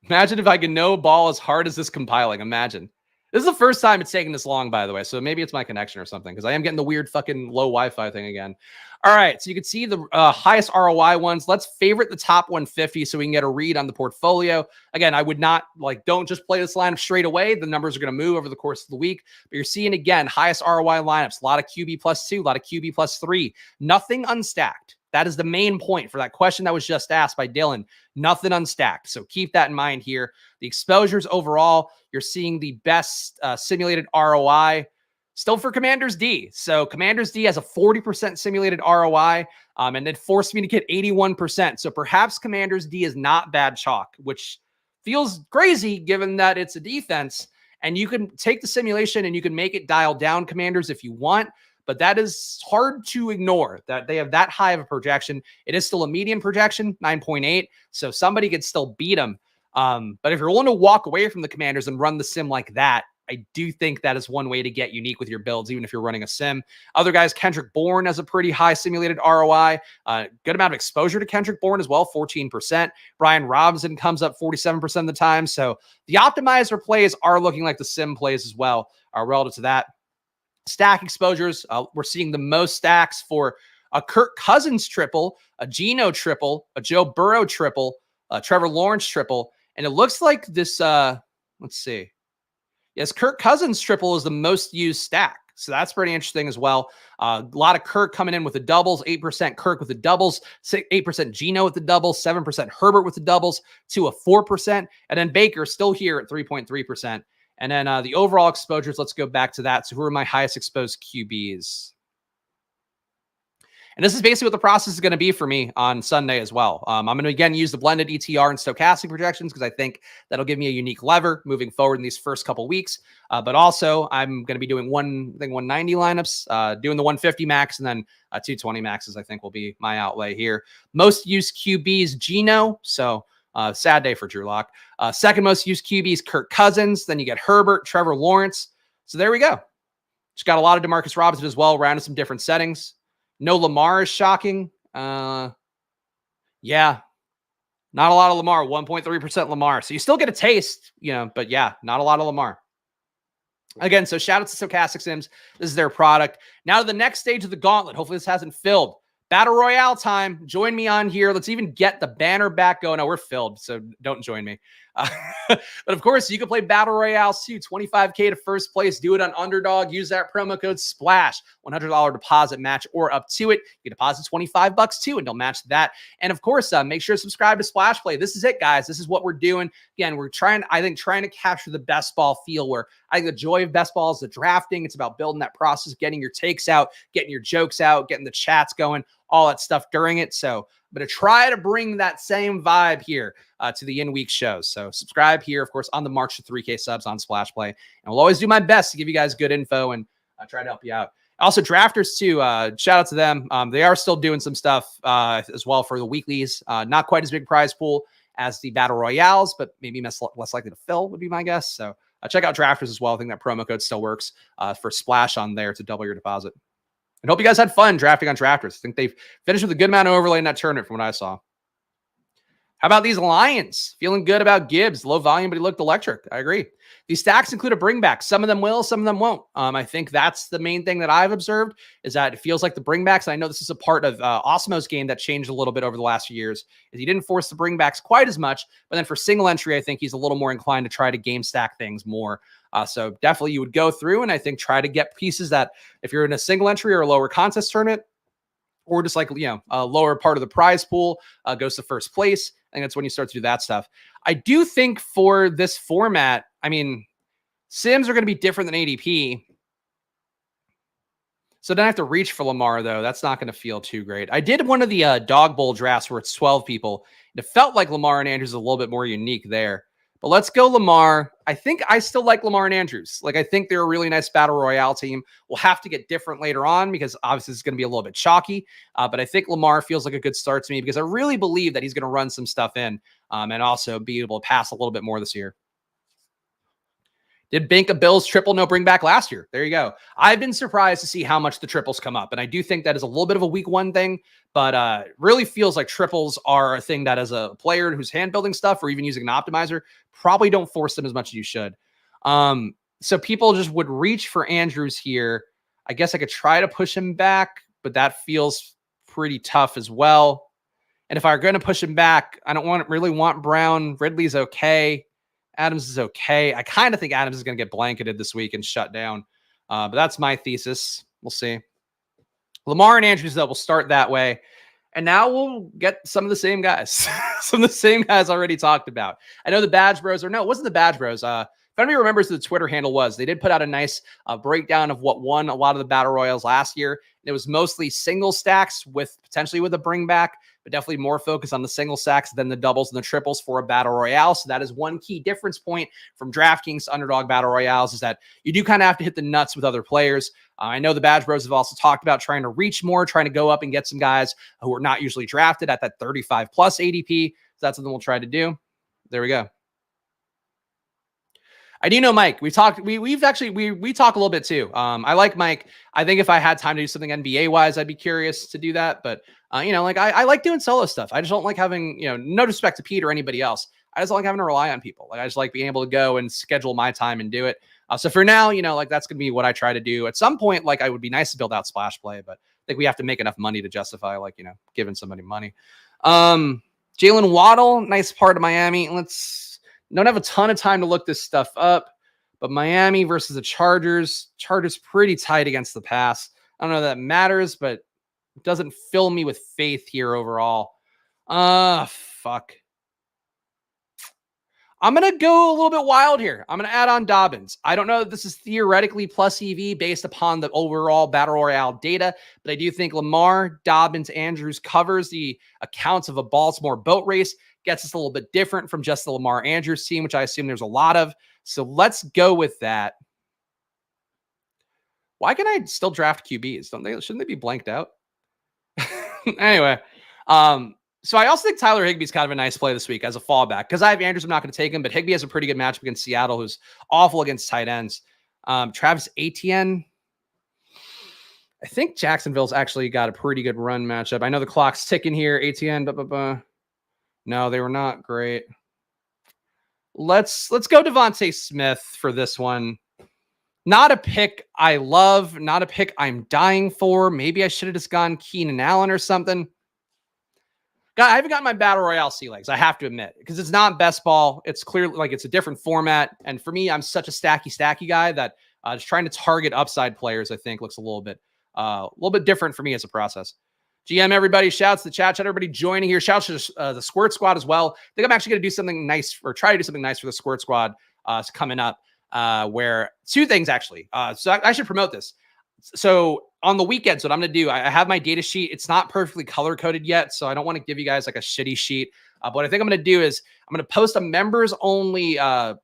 [SPEAKER 1] Imagine if I could no ball as hard as this compiling. Imagine. This is the first time it's taking this long, by the way. So maybe it's my connection or something because I am getting the weird fucking low Wi-Fi thing again. All right. So you can see the highest ROI ones. Let's favorite the top 150 so we can get a read on the portfolio. Again, I would not don't just play this lineup straight away. The numbers are going to move over the course of the week. But you're seeing, again, highest ROI lineups. A lot of QB +2, a lot of QB +3. Nothing unstacked. That is the main point for that question that was just asked by Dylan. Nothing unstacked. So keep that in mind here. The exposures overall, you're seeing the best simulated ROI still for Commanders D. So Commanders D has a 40% simulated ROI and it forced me to get 81%. So perhaps Commanders D is not bad chalk, which feels crazy given that it's a defense. And you can take the simulation and you can make it dial down Commanders if you want. But that is hard to ignore that they have that high of a projection. It is still a median projection, 9.8. So somebody could still beat them. But if you're willing to walk away from the Commanders and run the sim like that, I do think that is one way to get unique with your builds, even if you're running a sim. Other guys, Kendrick Bourne has a pretty high simulated ROI. Good amount of exposure to Kendrick Bourne as well, 14%. Brian Robinson comes up 47% of the time. So the optimizer plays are looking like the sim plays as well, relative to that. Stack exposures, we're seeing the most stacks for a Kirk Cousins triple, a Geno triple, a Joe Burrow triple, a Trevor Lawrence triple, and it looks like this, let's see. Yes, Kirk Cousins triple is the most used stack, so that's pretty interesting as well. A lot of Kirk coming in with the doubles, 8% Kirk with the doubles, 8% Geno with the doubles, 7% Herbert with the doubles, to a 4%, and then Baker still here at 3.3%. And then the overall exposures, let's go back to that. So who are my highest exposed QBs? And this is basically what the process is going to be for me on Sunday as well. I'm going to, again, use the blended ETR and stochastic projections because I think that'll give me a unique lever moving forward in these first couple weeks. But also, I'm going to be doing 190 lineups, doing the 150 max, and then 220 maxes, I think, will be my outlay here. Most used QBs, Geno. So sad day for Drew Lock. Second most used QBs, Kirk Cousins. Then you get Herbert, Trevor Lawrence. So there we go. Just got a lot of DeMarcus Robinson as well, around in some different settings. No Lamar is shocking. Yeah, not a lot of Lamar, 1.3% Lamar. So you still get a taste, but yeah, not a lot of Lamar. Again, so shout out to Stochastic Sims. This is their product. Now to the next stage of the gauntlet. Hopefully this hasn't filled. Battle Royale time. Join me on here. Let's even get the banner back going. No, we're filled, so don't join me. But of course, you can play Battle Royale too. 25K to first place. Do it on Underdog. Use that promo code SPLASH. $100 deposit match or up to it. You can deposit $25 too, and they'll match that. And of course, make sure to subscribe to Splash Play. This is it, guys. This is what we're doing. Again, we're trying to capture the best ball feel, where I think the joy of best ball is the drafting. It's about building that process, getting your takes out, getting your jokes out, getting the chats going, all that stuff during it. So I'm going to try to bring that same vibe here to the in-week shows. So subscribe here, of course, on the March to 3K subs on Splash Play. And we'll always do my best to give you guys good info and try to help you out. Also, drafters too, shout out to them. They are still doing some stuff as well for the weeklies. Not quite as big prize pool as the battle royales, but maybe less likely to fill would be my guess. So check out Drafters as well. I think that promo code still works for splash on there to double your deposit. And hope you guys had fun drafting on Drafters. I think they've finished with a good amount of overlay in that tournament from what I saw. How about these Lions? Feeling good about Gibbs. Low volume, but he looked electric. I agree. These stacks include a bringback. Some of them will, some of them won't. I think that's the main thing that I've observed is that it feels like the bringbacks. And I know this is a part of Osmo's game that changed a little bit over the last few years. Is he didn't force the bringbacks quite as much, but then for single entry, I think he's a little more inclined to try to game stack things more. So definitely you would go through and I think try to get pieces that if you're in a single entry or a lower contest tournament, or just like, a lower part of the prize pool goes to first place. I think that's when you start to do that stuff. I do think for this format, Sims are going to be different than ADP. So then I have to reach for Lamar, though. That's not going to feel too great. I did one of the dog bowl drafts where it's 12 people. It felt like Lamar and Andrews is a little bit more unique there. But let's go Lamar. I think I still like Lamar and Andrews. I think they're a really nice battle royale team. We'll have to get different later on because obviously it's going to be a little bit chalky. But I think Lamar feels like a good start to me because I really believe that he's going to run some stuff in and also be able to pass a little bit more this year. Did Bank of Bills triple no bring back last year? There you go. I've been surprised to see how much the triples come up. And I do think that is a little bit of a week one thing, but really feels like triples are a thing that as a player who's hand building stuff or even using an optimizer, probably don't force them as much as you should. So people just would reach for Andrews here. I guess I could try to push him back, but that feels pretty tough as well. And if I were going to push him back, I don't really want Brown. Ridley's okay. Adams is okay. I kind of think Adams is going to get blanketed this week and shut down. But that's my thesis. We'll see. Lamar and Andrews, though, will start that way. And now we'll get some of the same guys. Some of the same guys already talked about. I know the Badge Bros, or no, it wasn't the Badge Bros. If anybody remembers who the Twitter handle was, they did put out a nice breakdown of what won a lot of the Battle Royals last year. It was mostly single stacks with potentially with a bring back, but definitely more focus on the single stacks than the doubles and the triples for a Battle Royale. So that is one key difference point from DraftKings to Underdog Battle Royales is that you do kind of have to hit the nuts with other players. I know the Badge Bros have also talked about trying to reach more, trying to go up and get some guys who are not usually drafted at that 35 plus ADP. So that's something we'll try to do. There we go. I do know Mike. We talk a little bit too. I like Mike. I think if I had time to do something NBA wise, I'd be curious to do that. But I like doing solo stuff. I just don't like having, no disrespect to Pete or anybody else. I just don't like having to rely on people. I just like being able to go and schedule my time and do it. So for now, that's going to be what I try to do. At some point, I would be nice to build out splash play, but I think we have to make enough money to justify, giving somebody money. Jalen Waddle, nice part of Miami. Don't have a ton of time to look this stuff up, but Miami versus the Chargers pretty tight against the pass. I don't know that matters, but it doesn't fill me with faith here overall. Fuck. I'm going to go a little bit wild here. I'm going to add on Dobbins. I don't know if this is theoretically plus EV based upon the overall Battle Royale data, but I do think Lamar, Dobbins, Andrews covers the accounts of a Baltimore boat race, gets us a little bit different from just the Lamar Andrews team, which I assume there's a lot of. So let's go with that. Why can I still draft QBs? Shouldn't they be blanked out? Anyway, so I also think Tyler Higbee's kind of a nice play this week as a fallback because I have Andrews. I'm not going to take him, but Higbee has a pretty good matchup against Seattle, who's awful against tight ends. Travis Etienne. I think Jacksonville's actually got a pretty good run matchup. I know the clock's ticking here. Etienne, no, they were not great. Let's go Devontae Smith for this one. Not a pick I love, not a pick I'm dying for. Maybe I should have just gone Keenan Allen or something. I haven't gotten my Battle Royale sea legs, I have to admit, because it's not best ball. It's clearly it's a different format. And for me, I'm such a stacky guy that just trying to target upside players, I think, looks a little bit different for me as a process. GM, everybody, shouts to the chat, everybody joining here. Shouts to the Squirt Squad as well. I think I'm actually going to do something nice or try to do something nice for the Squirt Squad coming up where two things actually. So I should promote this. So on the weekends, what I'm going to do, I have my data sheet. It's not perfectly color coded yet, so I don't want to give you guys a shitty sheet. What I think I'm going to do is I'm going to post a members only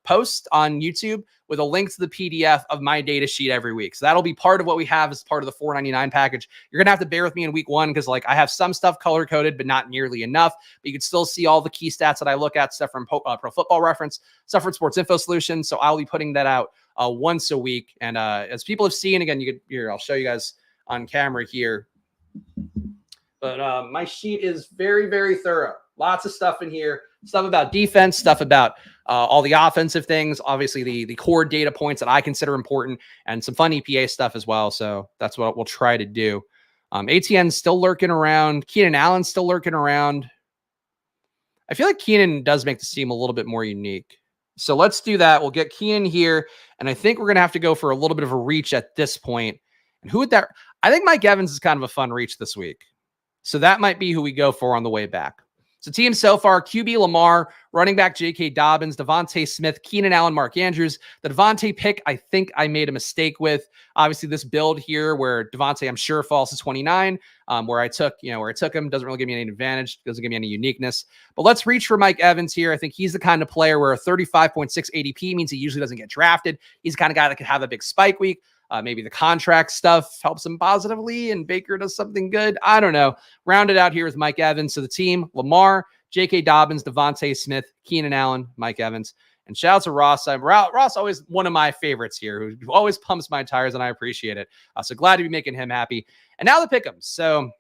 [SPEAKER 1] post on YouTube with a link to the PDF of my data sheet every week. So that'll be part of what we have as part of the $4.99 package. You're going to have to bear with me in week one because I have some stuff color coded, but not nearly enough. But you can still see all the key stats that I look at, stuff from Pro Football Reference, stuff from Sports Info Solutions. So I'll be putting that out once a week. And as people have seen, again, I'll show you guys on camera here. But my sheet is very, very thorough. Lots of stuff in here. Stuff about defense, stuff about all the offensive things, obviously the core data points that I consider important, and some fun EPA stuff as well. So that's what we'll try to do. ATN's still lurking around. Keenan Allen's still lurking around. I feel like Keenan does make the team a little bit more unique. So let's do that. We'll get Keenan here, and I think we're going to have to go for a little bit of a reach at this point. And who would that? I think Mike Evans is kind of a fun reach this week. So that might be who we go for on the way back. So team so far, QB Lamar, running back J.K. Dobbins, Devontae Smith, Keenan Allen, Mark Andrews. The Devontae pick, I think I made a mistake with. Obviously, this build here where Devontae, I'm sure, falls to 29, where I took him, doesn't really give me any advantage, doesn't give me any uniqueness. But let's reach for Mike Evans here. I think he's the kind of player where a 35.6 ADP means he usually doesn't get drafted. He's the kind of guy that could have a big spike week. Maybe the contract stuff helps him positively and Baker does something good. I don't know. Rounded out here with Mike Evans. So the team, Lamar, J.K. Dobbins, Devontae Smith, Keenan Allen, Mike Evans. And shout out to Ross. Ross always one of my favorites here, who always pumps my tires, and I appreciate it. So glad to be making him happy. And now the pick'ems. So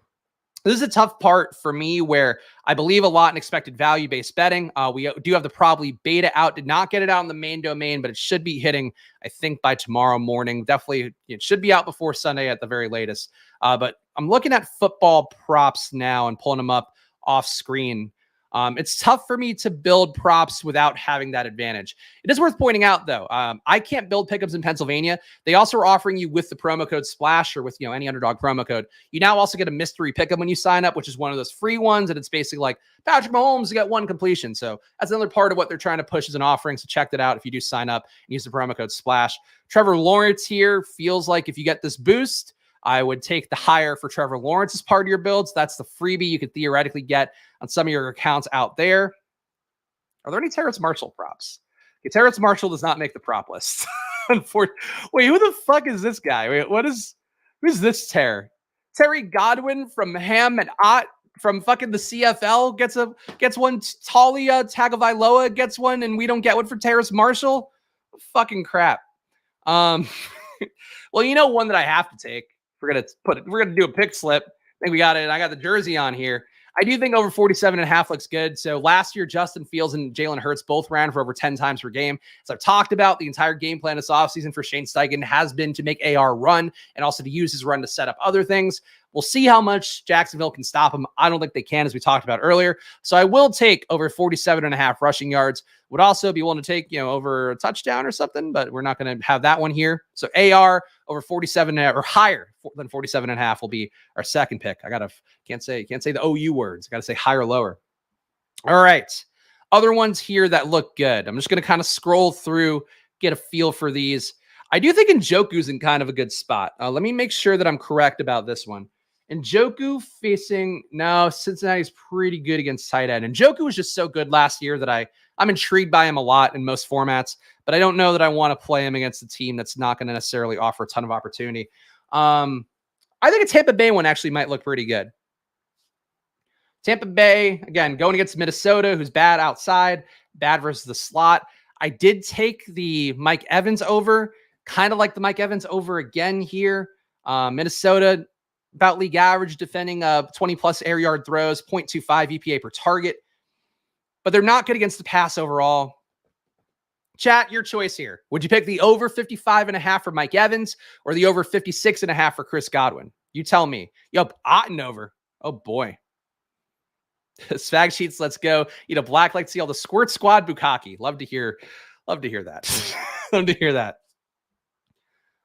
[SPEAKER 1] this is a tough part for me where I believe a lot in expected value-based betting. We do have the probably beta out. Did not get it out in the main domain, but it should be hitting, I think, by tomorrow morning. Definitely, it should be out before Sunday at the very latest. But I'm looking at football props now and pulling them up off screen. It's tough for me to build props without having that advantage. It is worth pointing out, though, I can't build pickups in Pennsylvania. They also are offering you with the promo code SPLASH or with any Underdog promo code. You now also get a mystery pickup when you sign up, which is one of those free ones, and it's basically like Patrick Mahomes got one completion. So that's another part of what they're trying to push as an offering. So check that out if you do sign up and use the promo code SPLASH. Trevor Lawrence here feels like if you get this boost, I would take the higher for Trevor Lawrence as part of your builds. That's the freebie you could theoretically get on some of your accounts out there. Are there any Terrace Marshall props? Okay, Terrace Marshall does not make the prop list. Wait, who the fuck is this guy? Wait, who's this Terry Godwin from Ham and Ott from fucking the CFL gets one. Talia Tagovailoa gets one, and we don't get one for Terrace Marshall. Fucking crap. Well, one that I have to take. We're gonna do a pick slip. I think we got it. I got the jersey on here. I do think over 47.5 looks good. So last year, Justin Fields and Jalen Hurts both ran for over 10 times per game. As I've talked about, the entire game plan this offseason for Shane Steichen has been to make AR run and also to use his run to set up other things. We'll see how much Jacksonville can stop him. I don't think they can, as we talked about earlier. So I will take over 47.5 rushing yards. Would also be willing to take, over a touchdown or something, but we're not going to have that one here. So AR over 47 or higher than 47.5 will be our second pick. Can't say the OU words. I got to say higher or lower. All right. Other ones here that look good. I'm just going to kind of scroll through, get a feel for these. I do think Njoku's in kind of a good spot. Let me make sure that I'm correct about this one. Njoku Cincinnati's pretty good against tight end. Njoku was just so good last year that I'm intrigued by him a lot in most formats, but I don't know that I want to play him against a team that's not going to necessarily offer a ton of opportunity. I think a Tampa Bay one actually might look pretty good. Tampa Bay, again, going against Minnesota, who's bad outside, bad versus the slot. I did take the Mike Evans over, kind of like the Mike Evans over again here. Minnesota, about league average, defending 20-plus air yard throws, 0.25 EPA per target. But they're not good against the pass overall. Chat, your choice here. Would you pick the over 55.5 for Mike Evans or the over 56.5 for Chris Godwin? You tell me. Yup, Otten over. Oh, boy. Spag sheets, let's go. Black like to see all the Squirt Squad Bukkake. Love to hear that. Love to hear that.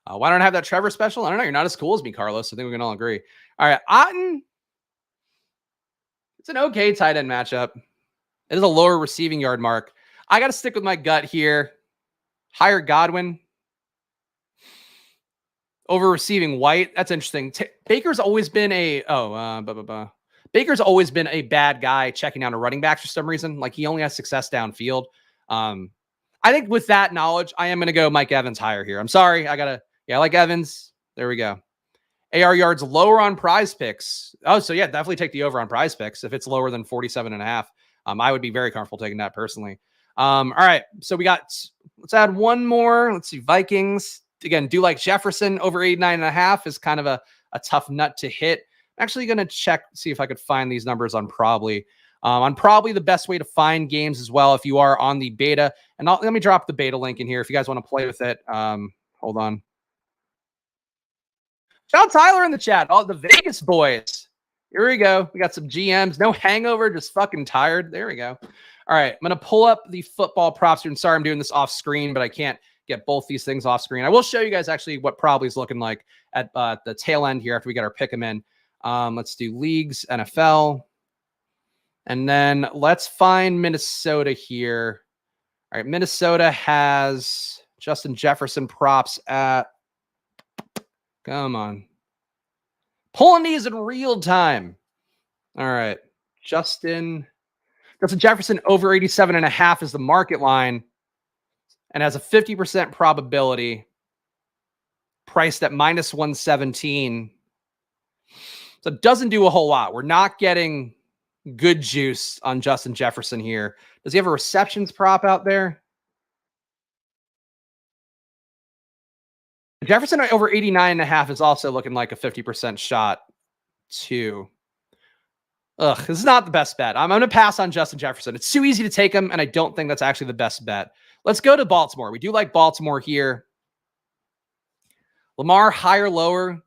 [SPEAKER 1] Why don't I have that Trevor special? I don't know. You're not as cool as me, Carlos. I think we can all agree. All right. Otten. It's an okay tight end matchup. It is a lower receiving yard mark. I got to stick with my gut here. Higher Godwin. Over receiving White. That's interesting. Baker's always been Baker's always been a bad guy checking down a running back for some reason. Like, he only has success downfield. I think with that knowledge, I am going to go Mike Evans higher here. I'm sorry. I like Evans. There we go. AR yards lower on Prize Picks. Oh, so yeah, definitely take the over on Prize Picks if it's lower than 47.5. I would be very comfortable taking that personally. All right, so let's add one more. Let's see, Vikings. Again, do like Jefferson over 89.5 is kind of a tough nut to hit. I'm actually going to see if I could find these numbers on Probably. On Probably, the best way to find games as well if you are on the beta. And let me drop the beta link in here if you guys want to play with it. Hold on. Shout out Tyler in the chat. All the Vegas boys. Here we go. We got some GMs. No hangover, just fucking tired. There we go. All right. I'm going to pull up the football props here. And sorry, I'm doing this off screen, but I can't get both these things off screen. I will show you guys actually what Probably is looking like at the tail end here after we get our pick 'em in. Let's do leagues, NFL. And then let's find Minnesota here. All right. Minnesota has Justin Jefferson props at, come on. Pulling these in real time. All right. Justin Jefferson over 87.5 is the market line and has a 50% probability, priced at minus 117. So it doesn't do a whole lot. We're not getting good juice on Justin Jefferson here. Does he have a receptions prop out there? Jefferson over 89.5 is also looking like a 50% shot too. Ugh, this is not the best bet. I'm going to pass on Justin Jefferson. It's too easy to take him, and I don't think that's actually the best bet. Let's go to Baltimore. We do like Baltimore here. Lamar, higher, lower.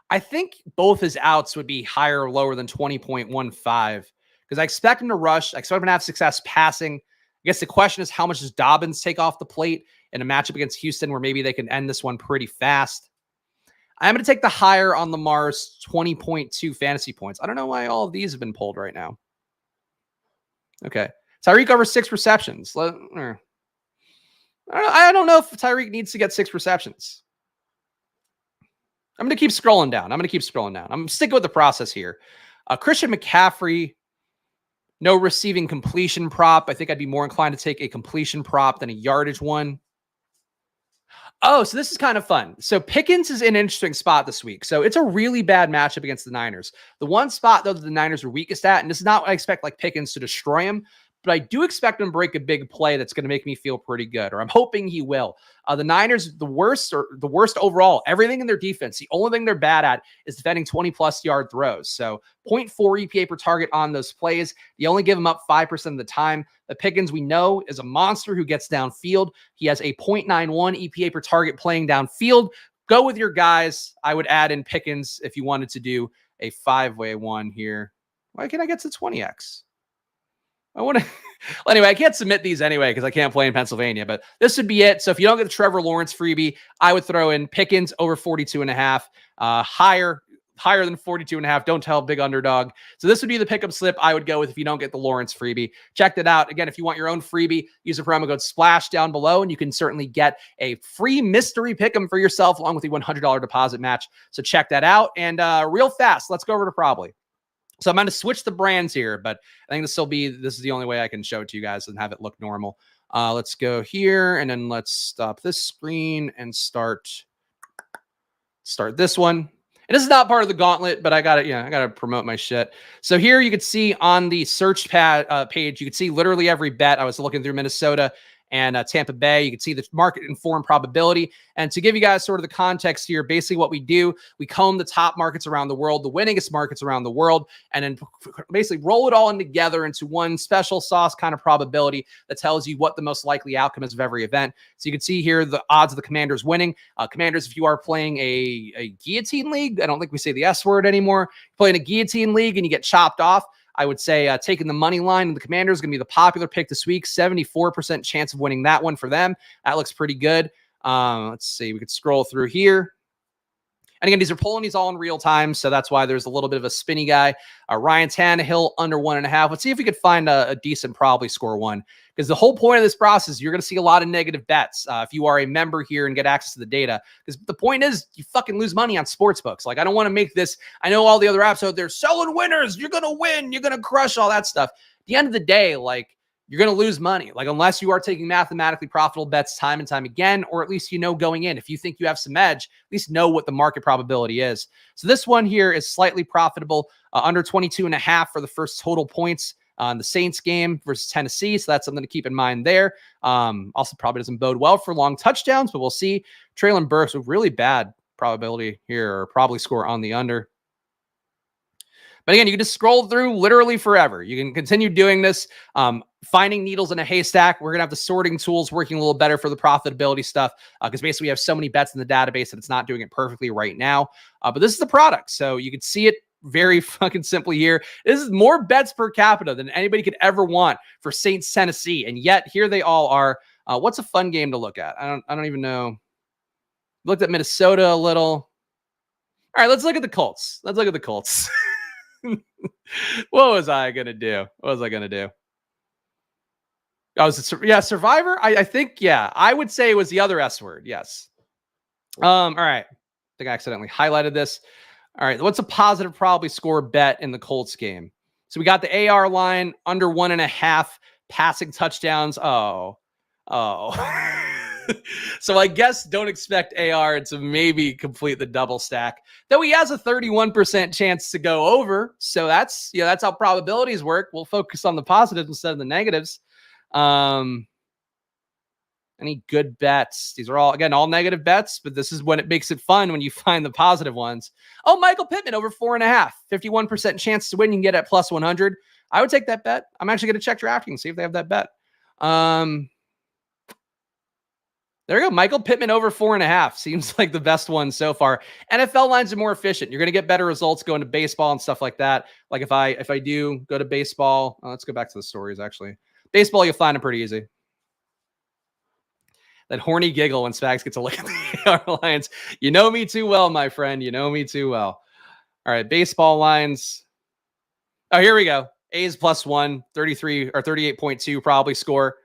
[SPEAKER 1] I think both his outs would be higher or lower than 20.15 because I expect him to rush. I expect him to have success passing. I guess the question is, how much does Dobbins take off the plate in a matchup against Houston where maybe they can end this one pretty fast? I'm going to take the higher on Lamar's 20.2 fantasy points. I don't know why all of these have been pulled right now. Okay. Tyreek over 6 receptions. I don't know if Tyreek needs to get 6 receptions. I'm going to keep scrolling down. I'm sticking with the process here. Christian McCaffrey, no receiving completion prop. I think I'd be more inclined to take a completion prop than a yardage one. Oh, so this is kind of fun. So Pickens is in an interesting spot this week. So it's a really bad matchup against the Niners. The one spot, though, that the Niners are weakest at, and this is not what I expect like Pickens to destroy him, but I do expect him to break a big play that's going to make me feel pretty good, or I'm hoping he will. The Niners, the worst overall, everything in their defense. The only thing they're bad at is defending 20-plus yard throws. So 0.4 EPA per target on those plays. You only give them up 5% of the time. The Pickens, we know, is a monster who gets downfield. He has a 0.91 EPA per target playing downfield. Go with your guys. I would add in Pickens if you wanted to do a 5-way one here. Why can't I get to 20x? I want to. Well, anyway, I can't submit these anyway because I can't play in Pennsylvania, but this would be it. So if you don't get the Trevor Lawrence freebie, I would throw in Pickens over 42.5, higher than 42.5. Don't tell big underdog. So this would be the pickup slip I would go with if you don't get the Lawrence freebie. Check that out. Again, if you want your own freebie, use the promo code SPLASH down below, and you can certainly get a free mystery pick'em for yourself along with the $100 deposit match. So check that out. And real fast, let's go over to Probably. So I'm going to switch the brands here, but I think this is the only way I can show it to you guys and have it look normal. Let's go here, and then let's stop this screen and start this one. And this is not part of the gauntlet, but I got to promote my shit. So here you can see on the search page, you can see literally every bet. I was looking through Minnesota and Tampa Bay. You can see the market informed probability. And to give you guys sort of the context here, basically what we do, we comb the top markets around the world, the winningest markets around the world, and then basically roll it all in together into one special sauce kind of probability that tells you what the most likely outcome is of every event. So you can see here the odds of the Commanders winning. Commanders, if you are playing a guillotine league, I don't think we say the S word anymore, playing a guillotine league and you get chopped off, I would say taking the money line and the Commanders is going to be the popular pick this week. 74% chance of winning that one for them. That looks pretty good. Let's see. We could scroll through here. And again, these are pulling these all in real time, so that's why there's a little bit of a spinny guy. Ryan Tannehill under 1.5. Let's see if we could find a decent probably score one, because the whole point of this process, you're going to see a lot of negative bets if you are a member here and get access to the data, because the point is you fucking lose money on sports books. Like, I don't want to make this, I know all the other apps out there selling winners, you're going to win, you're going to crush, all that stuff. At the end of the day, like, you're going to lose money. Like, unless you are taking mathematically profitable bets time and time again, or at least, going in, if you think you have some edge, at least know what the market probability is. So this one here is slightly profitable, under 22.5 for the first total points on the Saints game versus Tennessee. So that's something to keep in mind there. Also probably doesn't bode well for long touchdowns, but we'll see. Traylon Burks with really bad probability here, or probably score on the under. But again, you can just scroll through literally forever. You can continue doing this, finding needles in a haystack. We're going to have the sorting tools working a little better for the profitability stuff, because basically we have so many bets in the database that it's not doing it perfectly right now. But this is the product. So you can see it very fucking simply here. This is more bets per capita than anybody could ever want for Saints Tennessee. And yet here they all are. What's a fun game to look at? I don't even know. Looked at Minnesota a little. All right, let's look at the Colts. What was I going to do? Oh, Survivor? I think, I would say it was the other S word. Yes. All right. I think I accidentally highlighted this. All right. What's a positive probably score bet in the Colts game? So we got the AR line under 1.5 passing touchdowns. Oh. So I guess don't expect AR to maybe complete the double stack, though he has a 31% chance to go over. So that's how probabilities work. We'll focus on the positives instead of the negatives. Any good bets? These are all negative bets, but this is when it makes it fun, when you find the positive ones. Oh, Michael Pittman over 4.5, 51% chance to win. You can get at plus 100. I would take that bet. I'm actually going to check DraftKings, see if they have that bet. There we go. Michael Pittman over 4.5 seems like the best one so far. NFL lines are more efficient. You're going to get better results going to baseball and stuff like that. Like if I do go to baseball, let's go back to the stories. Actually, baseball, you'll find it pretty easy. That horny giggle when Spags gets a look at the AR lines. You know me too well, my friend. You know me too well. All right, baseball lines. Oh, here we go. A's +1, 33 or 38.2 probably score.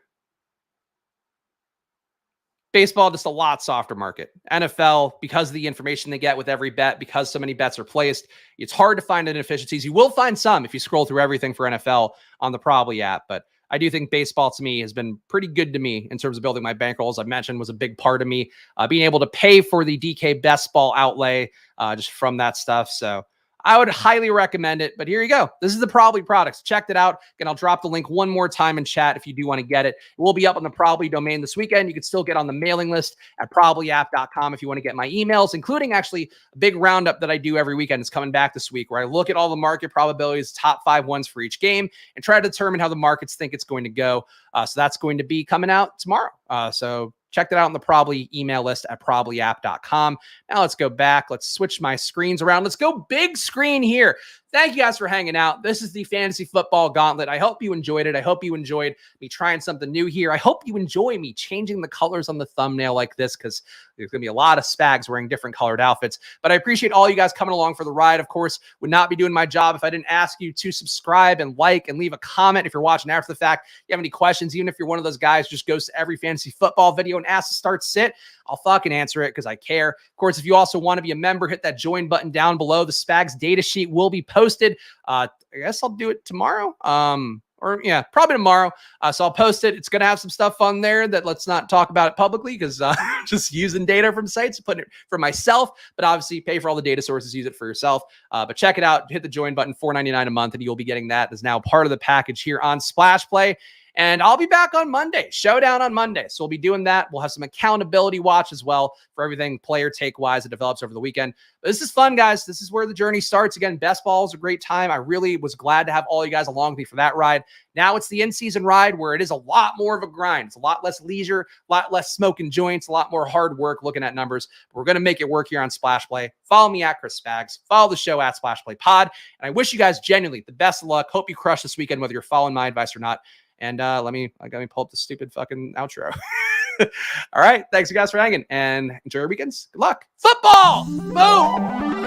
[SPEAKER 1] Baseball, just a lot softer market. NFL, because of the information they get with every bet, because so many bets are placed, it's hard to find inefficiencies. You will find some if you scroll through everything for NFL on the Probably app, but I do think baseball to me has been pretty good to me in terms of building my bankrolls. I've mentioned was a big part of me being able to pay for the DK best ball outlay just from that stuff. So I would highly recommend it, but here you go. This is the Probably products. Check it out. Again, I'll drop the link one more time in chat if you do want to get it. It will be up on the Probly domain this weekend. You can still get on the mailing list at probablyapp.com if you want to get my emails, including actually a big roundup that I do every weekend. It's coming back this week, where I look at all the market probabilities, top 5 ones for each game, and try to determine how the markets think it's going to go. So that's going to be coming out tomorrow. So check that out on the Probably email list at probablyapp.com. Now let's go back. Let's switch my screens around. Let's go big screen here. Thank you guys for hanging out. This is the Fantasy Football Gauntlet. I hope you enjoyed it. I hope you enjoyed me trying something new here. I hope you enjoy me changing the colors on the thumbnail like this, because there's going to be a lot of Spags wearing different colored outfits. But I appreciate all you guys coming along for the ride. Of course, would not be doing my job if I didn't ask you to subscribe and like and leave a comment if you're watching after the fact. If you have any questions, even if you're one of those guys who just goes to every fantasy football video and asks to start sit, I'll fucking answer it because I care. Of course, if you also want to be a member, hit that join button down below. The Spags data sheet will be posted. I guess I'll do it tomorrow. Probably tomorrow. So I'll post it. It's going to have some stuff on there that let's not talk about it publicly, because just using data from sites, putting it for myself, but obviously pay for all the data sources, use it for yourself. But check it out. Hit the join button, $4.99 a month, and you'll be getting that as now part of the package here on Splash Play. And I'll be back on Monday, showdown on Monday. So we'll be doing that. We'll have some accountability watch as well for everything player take wise that develops over the weekend. But this is fun, guys. This is where the journey starts. Again, best ball is a great time. I really was glad to have all you guys along with me for that ride. Now it's the in-season ride where it is a lot more of a grind. It's a lot less leisure, a lot less smoking joints, a lot more hard work looking at numbers. But we're going to make it work here on Splash Play. Follow me at Chris Spags. Follow the show at Splash Play Pod. And I wish you guys genuinely the best of luck. Hope you crush this weekend, whether you're following my advice or not. And let me pull up the stupid fucking outro. All right. Thanks you guys for hanging and enjoy your weekends. Good luck. Football. Boom.